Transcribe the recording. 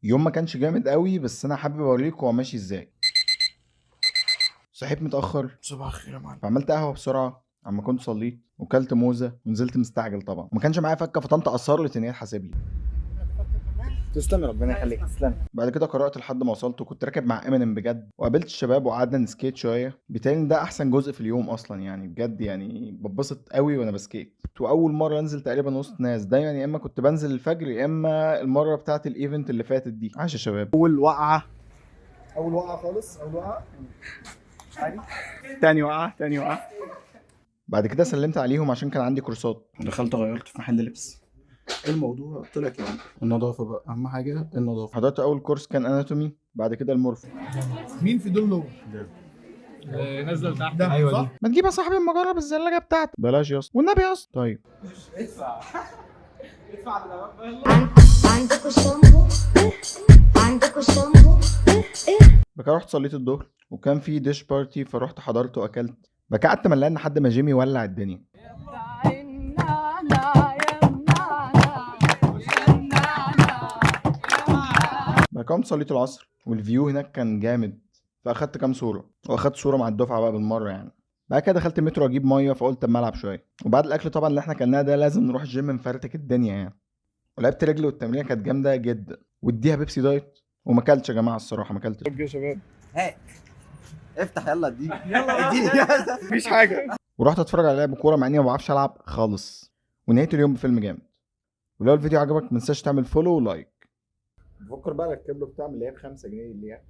يوم ما كانش جامد قوي، بس انا حابب اوريكم هو ماشي ازاي. صحيت متاخر، صباح الخير يا معلم. فعملت قهوه بسرعه اما كنت صليت، وكلت موزه ونزلت مستعجل طبعا، وما كانش معايا فكه، فطنط اصرت ان هي تحاسب لي. تسلم يا ربنا يخليك، تسلم. بعد كده قرأت لحد ما وصلت، وكنت راكب مع امينيم بجد، وقابلت الشباب وقعدنا نسكيت شويه. بالتالي إن ده احسن جزء في اليوم اصلا، يعني بجد يعني بتبسط قوي وانا بسكيت. واول مره انزل تقريبا وسط ناس، دايما يا اما كنت بنزل الفجر يا اما المره بتاعه الايفنت اللي فاتت دي. عاش يا شباب. اول وقعه خالص، اول وقعه عادي. تاني وقعه. بعد كده سلمت عليهم عشان كان عندي كورسات. دخلت غيرت في محل لبس. الموضوع طلع كده، النظافه بقى اهم حاجه، النظافه. حضرت اول كورس كان اناتومي، بعد كده المورفو. مين في دول لور؟ نازله لتحت. ايوه صح؟ ما تجيب يا صاحبي اما اجرب الزلاجه بتاعتي. بلاش يا اسطى والنبي يا اسطى. طيب عندكوا شامبو؟ عندكوا شامبو؟ بقى رحت صليت الظهر، وكان في ديش بارتي فرحت حضرت واكلت. بقى قعدت ملان لحد ما جيمي ولع الدنيا. بقى قمت صليت العصر، والفيو هناك كان جامد، فاخدت كام صوره، واخدت صوره مع الدفعه بقى بالمره يعني. بعد كده دخلت المترو اجيب ميه، فقلت اما العب شويه. وبعد الاكل طبعا اللي احنا كلناه ده لازم نروح الجيم نفرتك الدنيا يعني. ولعبت رجل، والتمرين كانت جامده جدا، واديها بيبسي دايت. وما اكلتش يا جماعه الصراحه، ما اكلتش. يا شباب هات افتح يلا اديني اديني مفيش حاجه. ورحت اتفرج على لعب كوره مع اني ما بعرفش العب خالص. ونهيت اليوم بفيلم جامد. ولو الفيديو عجبك ما تنساش تعمل فولو ولايك. بفكر بقى اركب له بتاع من اللي هي ب 5 جنيه اللي هي